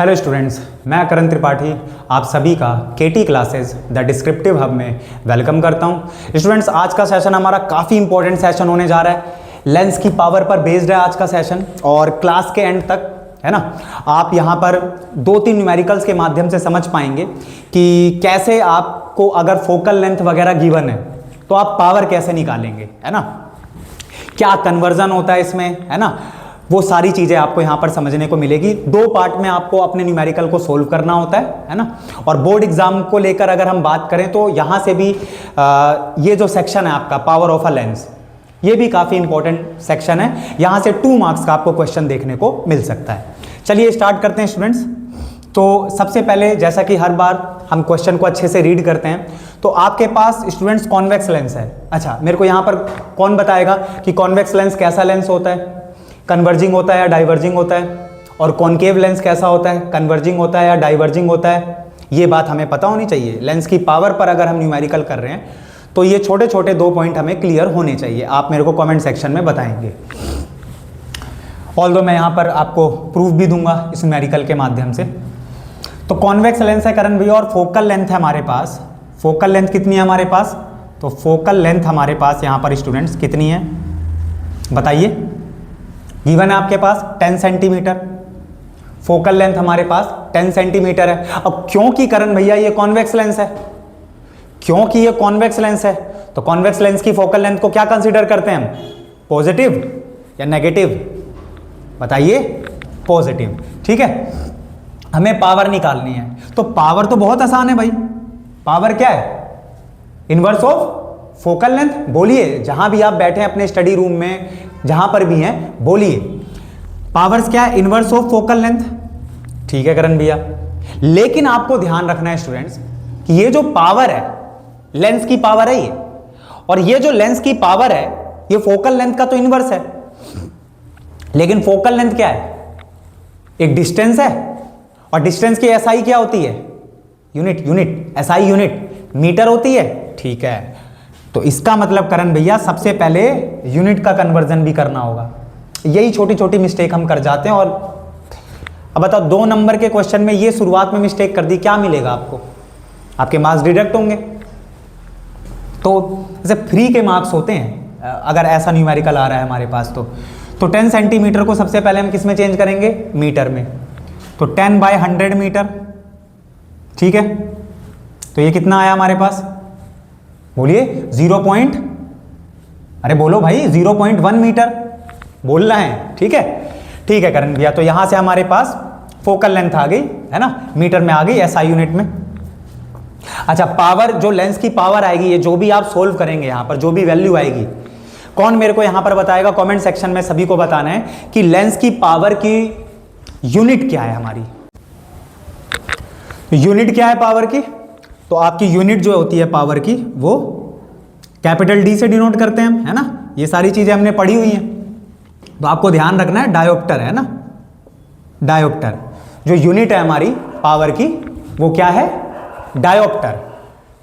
Hello students, मैं करण त्रिपाठी आप सभी का केटी क्लासेस द डिस्क्रिप्टिव हब में वेलकम करता हूं। स्टूडेंट्स, आज का सेशन हमारा काफ़ी इंपॉर्टेंट सेशन होने जा रहा है। लेंस की पावर पर बेस्ड है आज का सेशन और क्लास के एंड तक है ना, आप यहाँ पर 2-3 न्यूमेरिकल्स के माध्यम से समझ पाएंगे कि कैसे आपको अगर फोकल लेंथ वगैरह गिवन है तो आप पावर कैसे निकालेंगे, है ना, क्या कन्वर्जन होता है इसमें, है ना, वो सारी चीज़ें आपको यहाँ पर समझने को मिलेगी। 2 पार्ट में आपको अपने न्यूमेरिकल को सोल्व करना होता है ना। और बोर्ड एग्जाम को लेकर अगर हम बात करें तो यहाँ से भी ये जो सेक्शन है आपका पावर ऑफ अ लेंस, ये भी काफ़ी इंपॉर्टेंट सेक्शन है। यहाँ से 2 मार्क्स का आपको क्वेश्चन देखने को मिल सकता है। चलिए स्टार्ट करते हैं स्टूडेंट्स। तो सबसे पहले जैसा कि हर बार हम क्वेश्चन को अच्छे से रीड करते हैं, तो आपके पास स्टूडेंट्स कॉन्वेक्स लेंस है। अच्छा, मेरे को यहाँ पर कौन बताएगा कि कॉन्वेक्स लेंस कैसा लेंस होता है, कन्वर्जिंग होता है या डाइवर्जिंग होता है, और कॉनकेव लेंस कैसा होता है, कन्वर्जिंग होता है या डाइवर्जिंग होता है। ये बात हमें पता होनी चाहिए। लेंस की पावर पर अगर हम न्यूमेरिकल कर रहे हैं तो ये छोटे छोटे 2 पॉइंट हमें क्लियर होने चाहिए। आप मेरे को कमेंट सेक्शन में बताएंगे। ऑल्दो मैं यहाँ पर आपको प्रूफ भी दूंगा इस न्यूमेरिकल के माध्यम से। तो कॉन्वेक्स लेंस है करण भैया, और फोकल लेंथ है हमारे पास। फोकल लेंथ कितनी है हमारे पास? तो फोकल लेंथ हमारे पास यहाँ पर स्टूडेंट्स कितनी है बताइए। गिवन है आपके पास 10 सेंटीमीटर। फोकल लेंथ हमारे पास 10 सेंटीमीटर है। अब क्योंकि करण भैया ये कॉन्वेक्स लेंस है, क्योंकि ये कॉन्वेक्स लेंस है, तो कॉन्वेक्स लेंस की फोकल लेंथ को क्या कंसीडर करते हैं हम, पॉजिटिव या नेगेटिव? बताइए, पॉजिटिव। ठीक है, हमें पावर निकालनी है। तो पावर तो बहुत आसान है भाई। पावर क्या है? Inverse of focal length. बोलिए, जहां भी आप बैठे हैं अपने स्टडी रूम में, जहां पर भी हैं, बोलिए पावर्स क्या है? Inverse of focal length. ठीक है करण भैया, लेकिन आपको ध्यान रखना है स्टूडेंट्स कि ये जो पावर है, लेंस की पावर है ये, और ये जो लेंस की पावर है ये फोकल लेंथ का तो इनवर्स है। लेकिन फोकल लेंथ क्या है? एक डिस्टेंस है, और डिस्टेंस की एसआई क्या होती है? यूनिट। एसआई यूनिट मीटर होती है। ठीक है, तो इसका मतलब करण भैया सबसे पहले यूनिट का कन्वर्जन भी करना होगा। यही छोटी छोटी मिस्टेक हम कर जाते हैं। और अब बताओ, 2 नंबर के क्वेश्चन में ये शुरुआत में मिस्टेक कर दी, क्या मिलेगा आपको? आपके मार्क्स डिडक्ट होंगे। तो जैसे फ्री के मार्क्स होते हैं अगर ऐसा न्यूमेरिकल आ रहा है हमारे पास तो 10 सेंटीमीटर को सबसे पहले हम किस में चेंज करेंगे? मीटर में। तो 10/100 मीटर। ठीक है, तो ये कितना आया हमारे पास? बोलिए, 0.1 मीटर बोलना है। ठीक है करण भैया, तो यहां से हमारे पास फोकल लेंथ आ गई, है ना, मीटर में आ गई, एसआई यूनिट में। अच्छा, पावर, जो लेंस की पावर आएगी, ये जो भी आप सोल्व करेंगे यहां पर, जो भी वैल्यू आएगी, कौन मेरे को यहां पर बताएगा? कमेंट सेक्शन में सभी को बताना है कि लेंस की पावर की यूनिट क्या है हमारी। यूनिट क्या है पावर की? तो आपकी यूनिट जो होती है पावर की, वो कैपिटल डी से डिनोट करते हैं हम, है ना। ये सारी चीजें हमने पढ़ी हुई हैं। तो आपको ध्यान रखना है, डायोप्टर है ना, डायोप्टर जो यूनिट है हमारी पावर की, वो क्या है? डायोप्टर।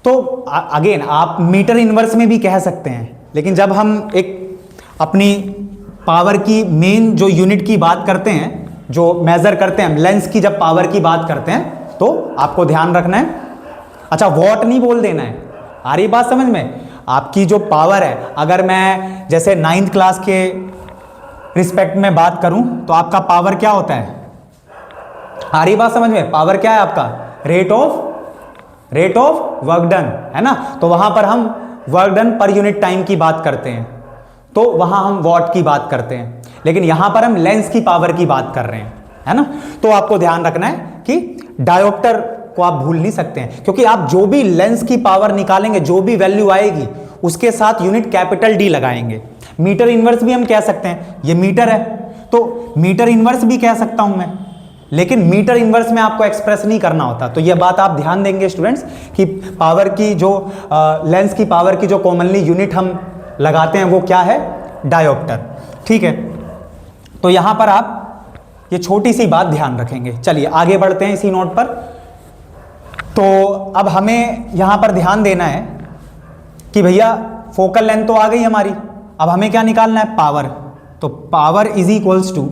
तो अगेन आप मीटर इनवर्स में भी कह सकते हैं, लेकिन जब हम एक अपनी पावर की मेन जो यूनिट की बात करते हैं, जो मेजर करते हैं, लेंस की जब पावर की बात करते हैं, तो आपको ध्यान रखना है। अच्छा, वॉट नहीं बोल देना है। आ रही बात समझ में? आपकी जो पावर है, अगर मैं जैसे 9th क्लास के रिस्पेक्ट में बात करूं तो आपका पावर क्या होता है? आ रही बात समझ में? पावर क्या है आपका? रेट ऑफ वर्क डन, है ना। तो वहां पर हम work done per unit time की बात करते हैं, तो वहां हम वॉट की बात करते हैं। लेकिन यहां पर हम लेंस की पावर की बात कर रहे हैं, है ना। तो आपको ध्यान रखना है कि डायोप्टर को आप भूल नहीं सकते हैं, क्योंकि आप जो भी लेंस की पावर निकालेंगे, जो भी वैल्यू आएगी, उसके साथ यूनिट कैपिटल डी लगाएंगे। मीटर इनवर्स भी हम कह सकते हैं, ये मीटर है तो मीटर इनवर्स भी कह सकता हूं मैं, लेकिन मीटर इनवर्स में आपको एक्सप्रेस नहीं करना होता। तो ये बात आप ध्यान देंगे स्टूडेंट्स कि पावर की जो लेंस की पावर की जो कॉमनली यूनिट हम लगाते हैं वो क्या है? डायोप्टर। ठीक है, तो यहां पर आप ये छोटी सी बात ध्यान रखेंगे। चलिए आगे बढ़ते हैं इसी नोट पर। तो अब हमें यहां पर ध्यान देना है कि भैया फोकल लेंथ तो आ गई हमारी, अब हमें क्या निकालना है? पावर। तो power is equals to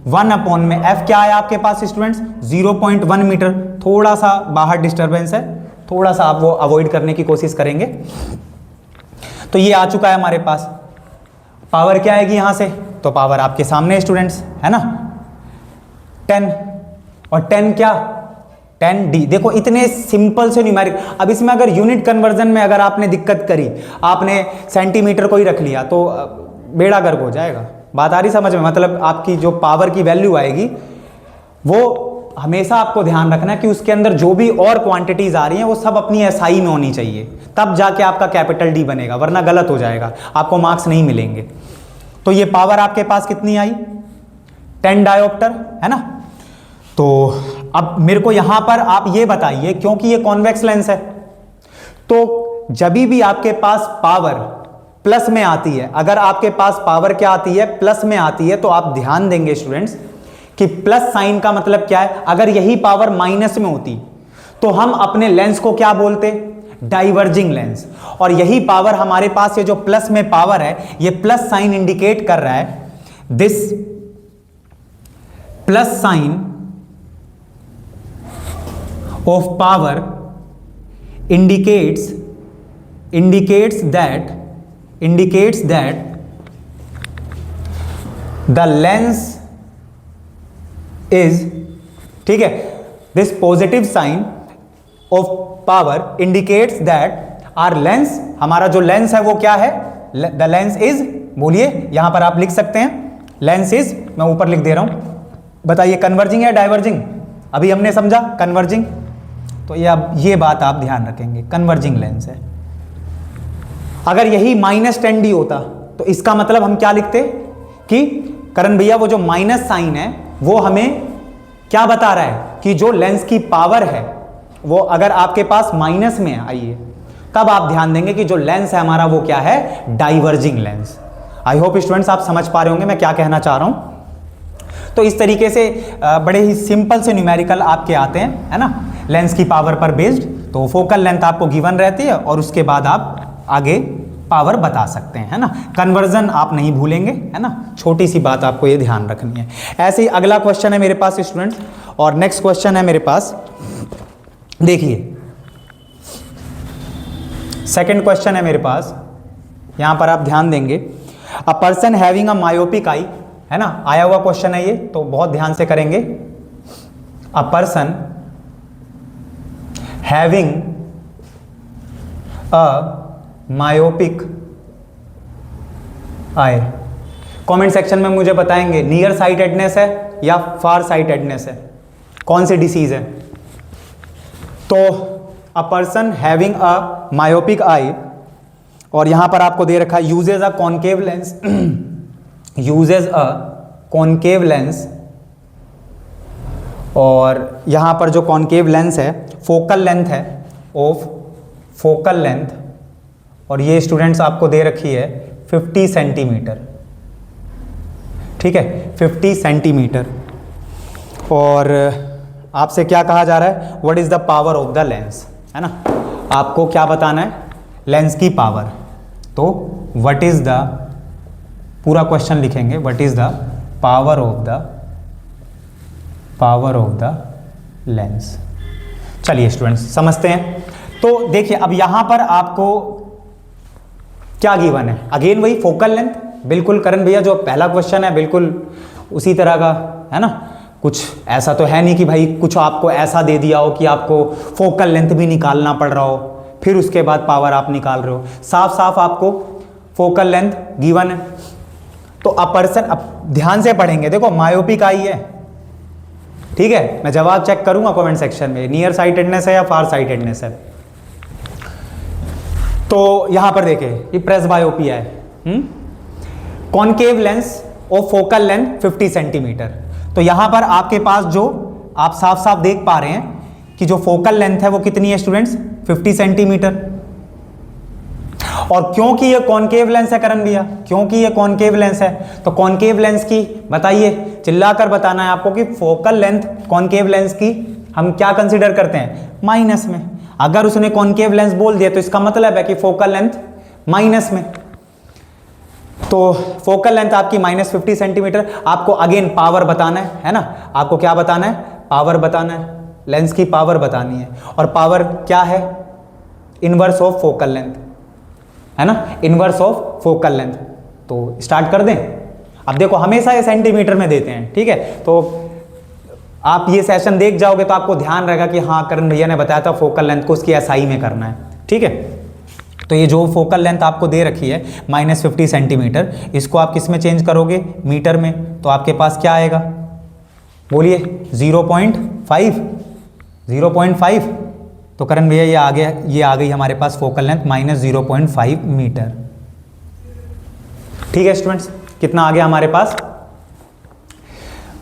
1 upon में f क्या है आपके पास स्टूडेंट्स 0.1 मीटर। थोड़ा सा बाहर डिस्टरबेंस है, थोड़ा सा आप वो अवॉइड करने की कोशिश करेंगे। तो ये आ चुका है हमारे पास। पावर क्या आएगी यहां से, तो पावर आपके सामने स्टूडेंट्स है ना 10, और 10 क्या 10d। देखो इतने सिंपल से न्यूमेरिक। अब इसमें अगर यूनिट कन्वर्जन में अगर आपने दिक्कत करी, आपने सेंटीमीटर को ही रख लिया तो बेड़ा गर्क हो जाएगा। बात आ रही समझ में, मतलब आपकी जो पावर की वैल्यू आएगी वो हमेशा आपको ध्यान रखना है कि उसके अंदर जो भी और क्वांटिटीज आ रही हैं वो सब अपनी एसआई में होनी चाहिए, तब जाके आपका कैपिटल डी बनेगा, वरना गलत हो जाएगा, आपको मार्क्स नहीं मिलेंगे। तो ये पावर आपके पास कितनी आई 10 डायोप्टर है ना। तो अब मेरे को यहां पर आप ये बताइए, क्योंकि ये कॉन्वेक्स लेंस है, तो जब भी आपके पास पावर प्लस में आती है, अगर आपके पास पावर क्या आती है प्लस में आती है, तो आप ध्यान देंगे स्टूडेंट्स कि प्लस साइन का मतलब क्या है। अगर यही पावर माइनस में होती तो हम अपने लेंस को क्या बोलते डाइवर्जिंग लेंस। और यही पावर हमारे पास ये जो प्लस में पावर है, ये प्लस साइन इंडिकेट कर रहा है, this plus sign of power indicates that the lens is, ठीक है, this positive sign of power indicates that our lens, हमारा जो लेंस है वो क्या है, the lens is, बोलिए यहां पर आप लिख सकते हैं लेंस इज, मैं ऊपर लिख दे रहा हूं, बताइए कन्वर्जिंग या डाइवर्जिंग। अभी हमने समझा कन्वर्जिंग, तो ये अब ये बात आप ध्यान रखेंगे, कन्वर्जिंग लेंस है। अगर यही -10d होता तो इसका मतलब हम क्या लिखते कि करण भैया वो जो माइनस साइन है वो हमें क्या बता रहा है कि जो लेंस की पावर है वो अगर आपके पास माइनस में आई है, तब आप ध्यान देंगे कि जो लेंस है हमारा वो क्या है diverging lens. I hope students आप समझ पा रहे होंगे मैं क्या कहना चाह रहा हूं। तो इस तरीके से बड़े ही सिंपल से न्यूमेरिकल आपके आते हैं, है ना, लेंस की पावर पर बेस्ड। तो फोकल लेंथ आपको गिवन रहती है और उसके बाद आप आगे पावर बता सकते हैं, है ना। कन्वर्जन आप नहीं भूलेंगे, है ना, छोटी सी बात आपको ये ध्यान रखनी है। ऐसे ही अगला क्वेश्चन है मेरे पास स्टूडेंट्स, और नेक्स्ट क्वेश्चन है मेरे पास, देखिए सेकंड क्वेश्चन है मेरे पास, यहां पर आप ध्यान देंगे। A person having a myopic eye, है ना, आया हुआ क्वेश्चन है ये, तो बहुत ध्यान से करेंगे। A person having a myopic eye, comment section में मुझे बताएंगे नियर साइटेडनेस है या फार साइटेडनेस है, कौन सी डिसीज है। तो a person having a myopic eye, और यहां पर आपको दे रखा है usage a concave lens, usage a concave lens, और यहां पर जो कॉनकेव लेंस है फोकल लेंथ है ऑफ फोकल लेंथ, और ये स्टूडेंट्स आपको दे रखी है 50 सेंटीमीटर, ठीक है 50 सेंटीमीटर। और आपसे क्या कहा जा रहा है, what is the power of the lens, है ना, आपको क्या बताना है लेंस की पावर। तो व्हाट इज द, पूरा क्वेश्चन लिखेंगे, what is the power of the lens. चलिए स्टूडेंट्स समझते हैं। तो देखिए अब यहां पर आपको क्या गिवन है, अगेन वही फोकल लेंथ, बिल्कुल करण भैया जो पहला क्वेश्चन है बिल्कुल उसी तरह का, है ना, कुछ ऐसा तो है नहीं कि भाई कुछ आपको ऐसा दे दिया हो कि आपको फोकल लेंथ भी निकालना पड़ रहा हो फिर उसके बाद पावर आप निकाल रहे हो, साफ साफ आपको फोकल लेंथ गिवन है। तो अ पर्सन, अब ध्यान से पढ़ेंगे, देखो मायोपिक आई है, ठीक है, मैं जवाब चेक करूंगा कमेंट सेक्शन में, नियर साइटेडनेस है या फार साइटेडनेस है। तो यहां पर देखिए ये प्रेसबायोपिया है, कॉनकेव लेंस और फोकल लेंथ 50 सेंटीमीटर। तो यहां पर आपके पास जो आप साफ साफ देख पा रहे हैं कि जो फोकल लेंथ है वो कितनी है स्टूडेंट्स 50 सेंटीमीटर। और क्योंकि ये कॉनकेव लेंस है करण भैया, क्योंकि ये कॉनकेव लेंस है, तो कॉनकेव लेंस की बताइए, चिल्लाकर बताना है आपको कि फोकल लेंथ कॉनकेव लेंस की हम क्या कंसीडर करते हैं माइनस में। अगर उसने कॉनकेव लेंस बोल दिया तो इसका मतलब है कि फोकल लेंथ माइनस में। तो फोकल लेंथ आपकी -50 सेंटीमीटर। आपको अगेन पावर बताना है ना, आपको क्या बताना है, पावर बताना है, लेंस की पावर बतानी है। और पावर क्या है, इनवर्स ऑफ फोकल लेंथ, है ना, इनवर्स ऑफ फोकल लेंथ। तो स्टार्ट कर दें। अब देखो हमेशा ये सेंटीमीटर में देते हैं, ठीक है, तो आप ये सेशन देख जाओगे तो आपको ध्यान रहेगा कि हाँ करण भैया ने बताया था फोकल लेंथ को उसकी एसआई में करना है, ठीक है। तो ये जो फोकल लेंथ आपको दे रखी है -50 सेंटीमीटर, इसको आप किस में चेंज करोगे, मीटर में, तो आपके पास क्या आएगा, बोलिए 0.5। तो करण भैया ये आ गई हमारे पास फोकल लेंथ -0.5 मीटर। ठीक है स्टूडेंट्स, कितना आ गया हमारे पास,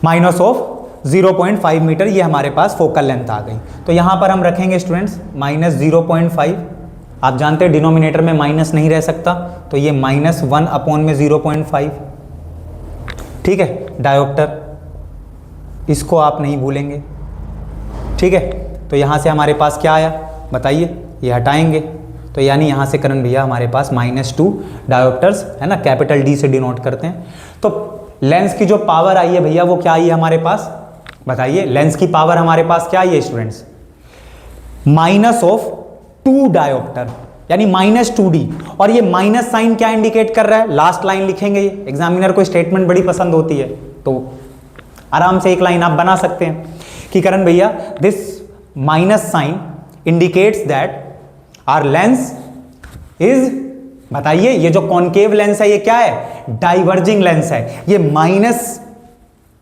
-0.5 मीटर, ये हमारे पास फोकल लेंथ आ गई। तो यहां पर हम रखेंगे स्टूडेंट्स -0.5। आप जानते हैं डिनोमिनेटर में माइनस नहीं रह सकता, तो ये -1/0.5, ठीक है। डायोप्टर, इसको आप नहीं भूलेंगे, ठीक है। तो यहां से हमारे पास क्या आया बताइए, ये हटाएंगे, तो यानी यहां से करण भैया हमारे पास -2 डायोप्टर्स, है ना, कैपिटल डी से डिनोट करते हैं। तो लेंस की जो पावर आई है भैया वो क्या आई है हमारे पास, बताइए, लेंस की पावर हमारे पास क्या आई है स्टूडेंट्स, -2 डायोप्टर, यानी -2D। और ये माइनस साइन क्या इंडिकेट कर रहा है, लास्ट लाइन लिखेंगे, ये एग्जामिनर को स्टेटमेंट बड़ी पसंद होती है, तो आराम से एक लाइन आप बना सकते हैं कि करण भैया this minus sign indicates that our lens is, बताइए, ये जो कॉनकेव लेंस है ये क्या है, डाइवर्जिंग लेंस है। ये माइनस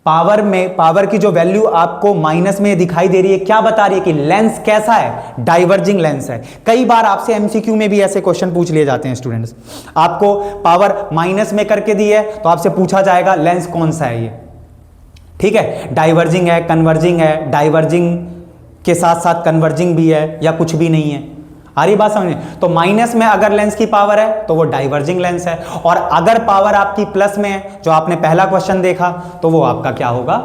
पावर में, पावर की जो वैल्यू आपको माइनस में दिखाई दे रही है, क्या बता रही है कि लेंस कैसा है, डाइवर्जिंग लेंस है। कई बार आपसे एमसीक्यू में भी ऐसे क्वेश्चन पूछ लिए जाते हैं स्टूडेंट्स, आपको पावर माइनस में करके दी है तो आपसे पूछा जाएगा लेंस कौन सा है ये, ठीक है, डाइवर्जिंग है, कन्वर्जिंग है, डाइवर्जिंग के साथ साथ कन्वर्जिंग भी है, या कुछ भी नहीं है। आ रही बात समझ में? तो माइनस में अगर लेंस की पावर है तो वो डाइवर्जिंग लेंस है, और अगर पावर आपकी प्लस में है, जो आपने पहला क्वेश्चन देखा, तो वो आपका क्या होगा,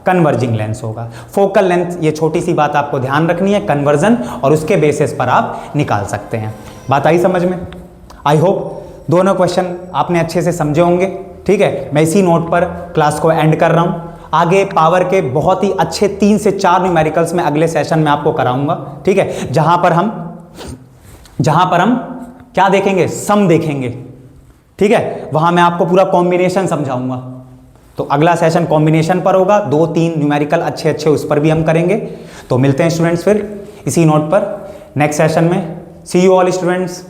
कन्वर्जिंग लेंस होगा। फोकल लेंथ, ये छोटी सी बात आपको ध्यान रखनी है, कन्वर्जन, और उसके बेसिस पर आप निकाल सकते हैं। बात आई समझ में? आई होप दोनों क्वेश्चन आपने अच्छे से समझे होंगे, ठीक है। मैं इसी नोट पर क्लास को एंड कर रहा हूं। आगे पावर के बहुत ही अच्छे 3 से 4 न्यूमेरिकल्स में अगले सेशन में आपको कराऊंगा, ठीक है, जहां पर हम क्या देखेंगे, सम देखेंगे, ठीक है। वहां मैं आपको पूरा कॉम्बिनेशन समझाऊंगा। तो अगला सेशन कॉम्बिनेशन पर होगा, 2-3 न्यूमेरिकल अच्छे अच्छे उस पर भी हम करेंगे। तो मिलते हैं स्टूडेंट्स फिर इसी नोट पर नेक्स्ट सेशन में। सी यू ऑल स्टूडेंट्स।